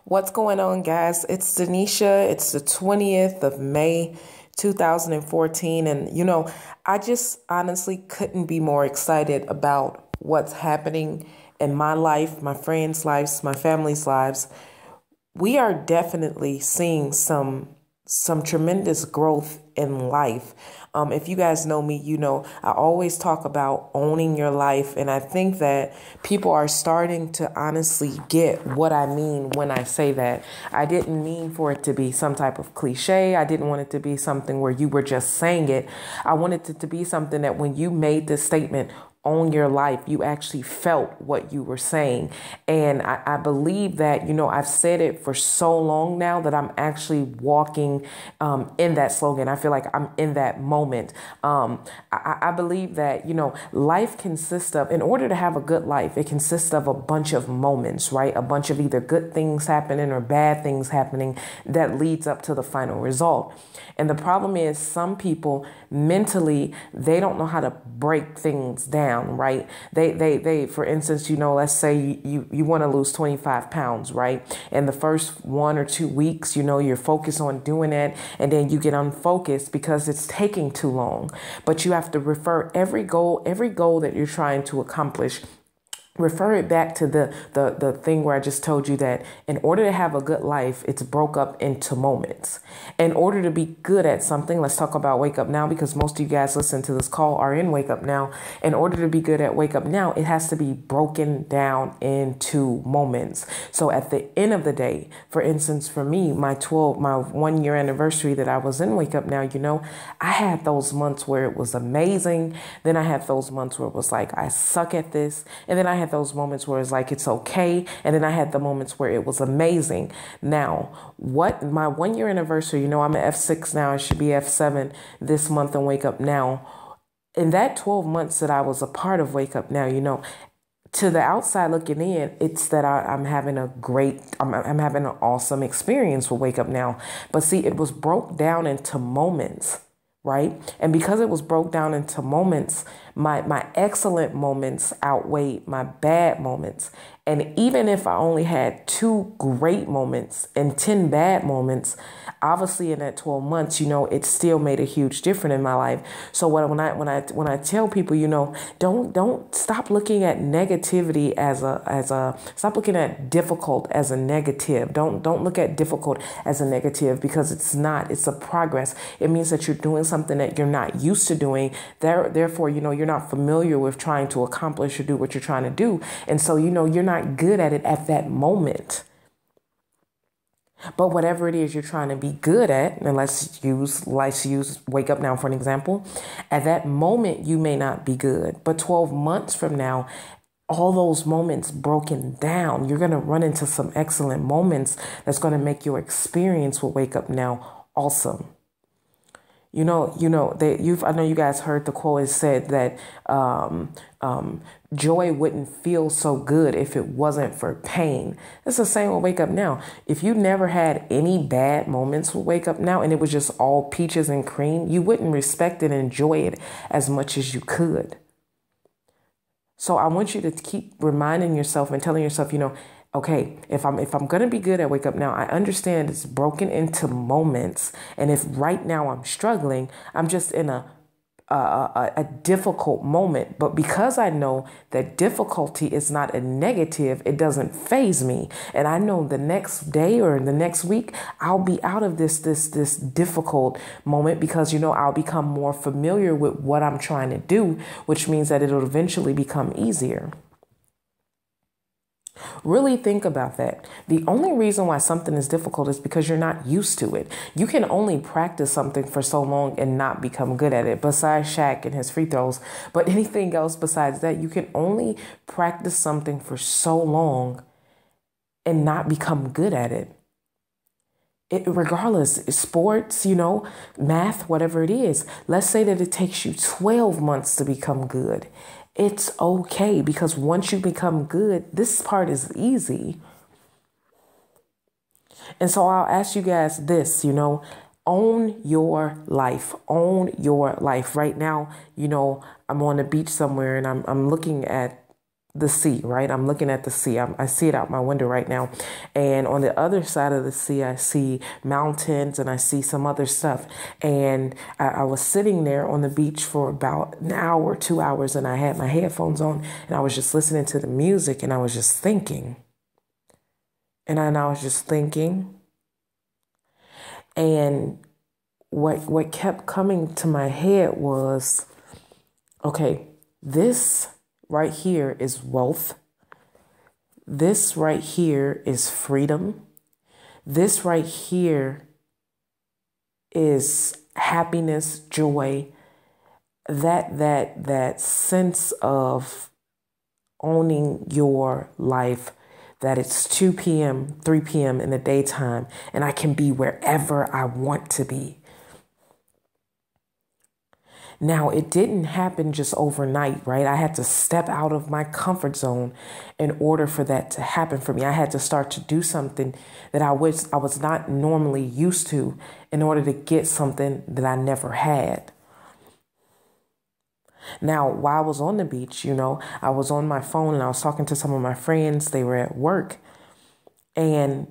What's going on, guys? It's Stanecia. It's the 20th of May, 2014. And, I just honestly couldn't be more excited about what's happening in my life, my friends' lives, my family's lives. We are definitely seeing some tremendous growth in life. If you guys know me, I always talk about owning your life. And I think that people are starting to honestly get what I mean when I say that. I didn't mean for it to be some type of cliche. I didn't want it to be something where you were just saying it. I wanted it to be something that when you made this statement, own your life, you actually felt what you were saying. And I believe that, I've said it for so long now that I'm actually walking in that slogan. I feel like I'm in that moment. I believe that, life consists of, in order to have a good life, it consists of a bunch of moments, right? A bunch of either good things happening or bad things happening that leads up to the final result. And the problem is some people mentally, they don't know how to break things down, right? They, for instance, let's say you want to lose 25 pounds, right? And the first 1 or 2 weeks, you're focused on doing it, and then you get unfocused because it's taking too long. But you have to refer every goal that you're trying to accomplish. Refer it back to the thing where I just told you that in order to have a good life, it's broke up into moments. In order to be good at something, let's talk about Wake Up Now, because most of you guys listening to this call are in Wake Up Now. In order to be good at Wake Up Now, it has to be broken down into moments. So at the end of the day, for instance, for me, my 1 year anniversary that I was in Wake Up Now, I had those months where it was amazing. Then I had those months where it was like, I suck at this. And then I had those moments where it's like, it's okay. And then I had the moments where it was amazing. Now, what my 1 year anniversary, I'm at F6 now. I should be F7 this month and Wake Up Now. In that 12 months that I was a part of Wake Up Now, to the outside looking in, it's that I'm having I'm having an awesome experience with Wake Up Now. But see, it was broke down into moments, right? And because it was broke down into moments, my excellent moments outweighed my bad moments. And even if I only had 2 great moments and 10 bad moments, obviously in that 12 months, it still made a huge difference in my life. So when I tell people, don't stop looking at negativity stop looking at difficult as a negative. Don't look at difficult as a negative, because it's not. It's a progress. It means that you're doing something that you're not used to doing. Therefore, you're not familiar with trying to accomplish or do what you're trying to do. And so, you're not good at it at that moment. But whatever it is you're trying to be good at, and let's use Wake Up Now for an example, at that moment, you may not be good. But 12 months from now, all those moments broken down, you're going to run into some excellent moments that's going to make your experience with Wake Up Now awesome. I know you guys heard the quote. It said that joy wouldn't feel so good if it wasn't for pain. It's the same with Wake Up Now. If you never had any bad moments with Wake Up Now and it was just all peaches and cream, you wouldn't respect and enjoy it as much as you could. So I want you to keep reminding yourself and telling yourself, okay, if I'm going to be good at Wake Up Now, I understand it's broken into moments. And if right now I'm struggling, I'm just in a difficult moment. But because I know that difficulty is not a negative, it doesn't faze me. And I know the next day or the next week, I'll be out of this difficult moment, because, I'll become more familiar with what I'm trying to do, which means that it'll eventually become easier. Really think about that. The only reason why something is difficult is because you're not used to it. You can only practice something for so long and not become good at it, besides Shaq and his free throws. But anything else besides that, you can only practice something for so long and not become good at it. Regardless, sports, math, whatever it is. Let's say that it takes you 12 months to become good. It's okay, because once you become good, this part is easy. And so I'll ask you guys this, own your life. Own your life. Right now, I'm on the beach somewhere and I'm looking at the sea, right? I'm looking at the sea. I see it out my window right now. And on the other side of the sea, I see mountains and I see some other stuff. And I was sitting there on the beach for about an hour, 2 hours, and I had my headphones on and I was just listening to the music and I was just thinking. And I was just thinking. And what kept coming to my head was, okay, this right here is wealth. This right here is freedom. This right here is happiness, joy, that sense of owning your life, that it's 2 p.m., 3 p.m. in the daytime, and I can be wherever I want to be. Now, it didn't happen just overnight, right? I had to step out of my comfort zone in order for that to happen for me. I had to start to do something that I was not normally used to in order to get something that I never had. Now, while I was on the beach, I was on my phone and I was talking to some of my friends. They were at work. And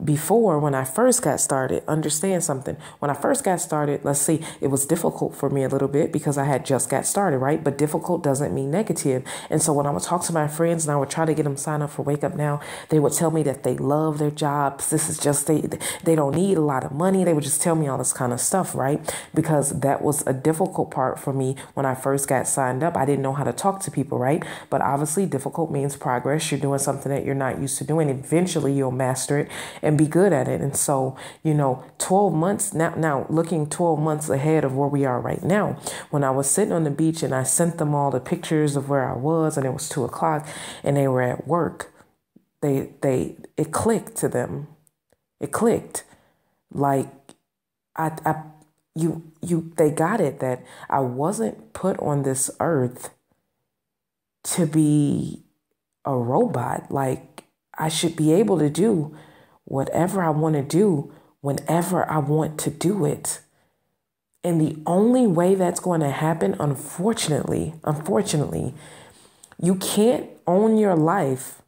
before, when I first got started, understand something. When I first got started, let's see, it was difficult for me a little bit because I had just got started, right? But difficult doesn't mean negative. And so when I would talk to my friends and I would try to get them signed up for Wake Up Now, they would tell me that they love their jobs. This is just, they don't need a lot of money. They would just tell me all this kind of stuff, right? Because that was a difficult part for me when I first got signed up. I didn't know how to talk to people, right? But obviously difficult means progress. You're doing something that you're not used to doing. Eventually you'll master it and be good at it. And so, 12 months now looking 12 months ahead of where we are right now, when I was sitting on the beach and I sent them all the pictures of where I was and it was 2:00 and they were at work, it clicked to them. It clicked. Like they got it that I wasn't put on this earth to be a robot. Like I should be able to do whatever I want to do whenever I want to do it. And the only way that's going to happen, unfortunately, you can't own your life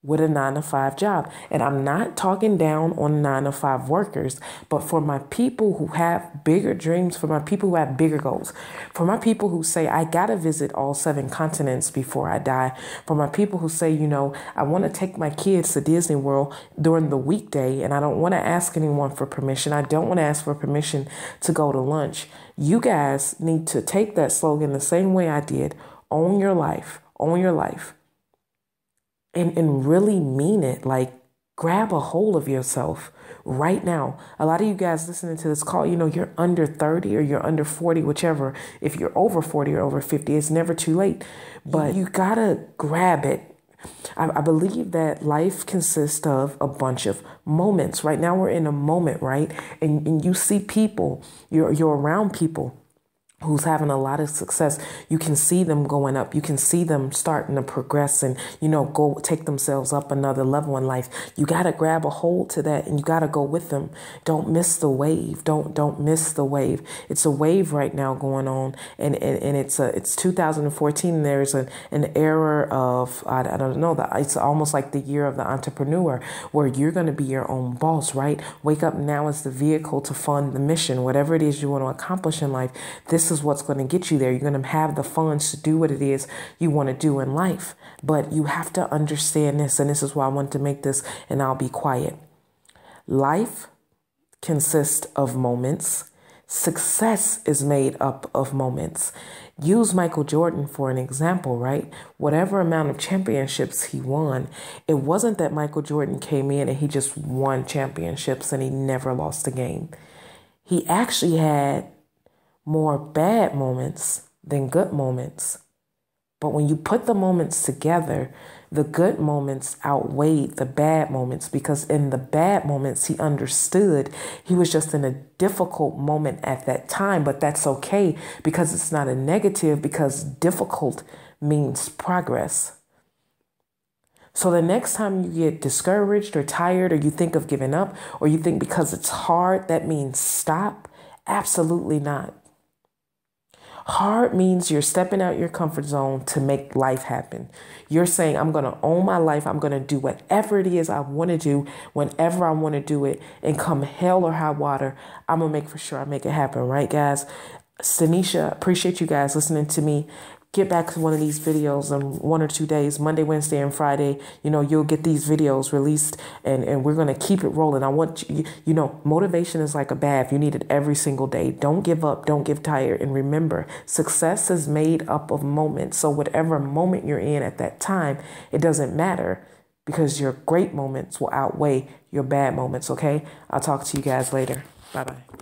with a 9-to-5 job. And I'm not talking down on 9-to-5 workers, but for my people who have bigger dreams, for my people who have bigger goals, for my people who say, I got to visit all 7 continents before I die, for my people who say, I want to take my kids to Disney World during the weekday and I don't want to ask anyone for permission. I don't want to ask for permission to go to lunch. You guys need to take that slogan the same way I did. Own your life. Own your life. And really mean it. Like, grab a hold of yourself right now. A lot of you guys listening to this call, you're under 30 or you're under 40, whichever. If you're over 40 or over 50, it's never too late. But you gotta grab it. I believe that life consists of a bunch of moments. Right now we're in a moment, right? And you see people, you're around people who's having a lot of success. You can see them going up. You can see them starting to progress and, go take themselves up another level in life. You got to grab a hold to that and you got to go with them. Don't miss the wave. Don't miss the wave. It's a wave right now going on. And it's 2014. There's an era of, I don't know, it's almost like the year of the entrepreneur where you're going to be your own boss, right? Wake Up Now is the vehicle to fund the mission, whatever it is you want to accomplish in life. This is what's going to get you there. You're going to have the funds to do what it is you want to do in life. But you have to understand this, and this is why I want to make this, and I'll be quiet. Life consists of moments. Success is made up of moments. Use Michael Jordan for an example, right? Whatever amount of championships he won, it wasn't that Michael Jordan came in and he just won championships and he never lost a game. He actually had more bad moments than good moments. But when you put the moments together, the good moments outweighed the bad moments, because in the bad moments, he understood he was just in a difficult moment at that time. But that's okay, because it's not a negative, because difficult means progress. So the next time you get discouraged or tired, or you think of giving up, or you think because it's hard, that means stop. Absolutely not. Hard means you're stepping out your comfort zone to make life happen. You're saying, I'm going to own my life. I'm going to do whatever it is I want to do whenever I want to do it. And come hell or high water, I'm going to make for sure I make it happen. Right, guys? Stanecia, appreciate you guys listening to me. Get back to one of these videos in 1 or 2 days, Monday, Wednesday, and Friday. You know, you'll get these videos released, and we're going to keep it rolling. I want you, you know, motivation is like a bath. You need it every single day. Don't give up. Don't get tired. And remember, success is made up of moments. So whatever moment you're in at that time, it doesn't matter, because your great moments will outweigh your bad moments. Okay. I'll talk to you guys later. Bye-bye.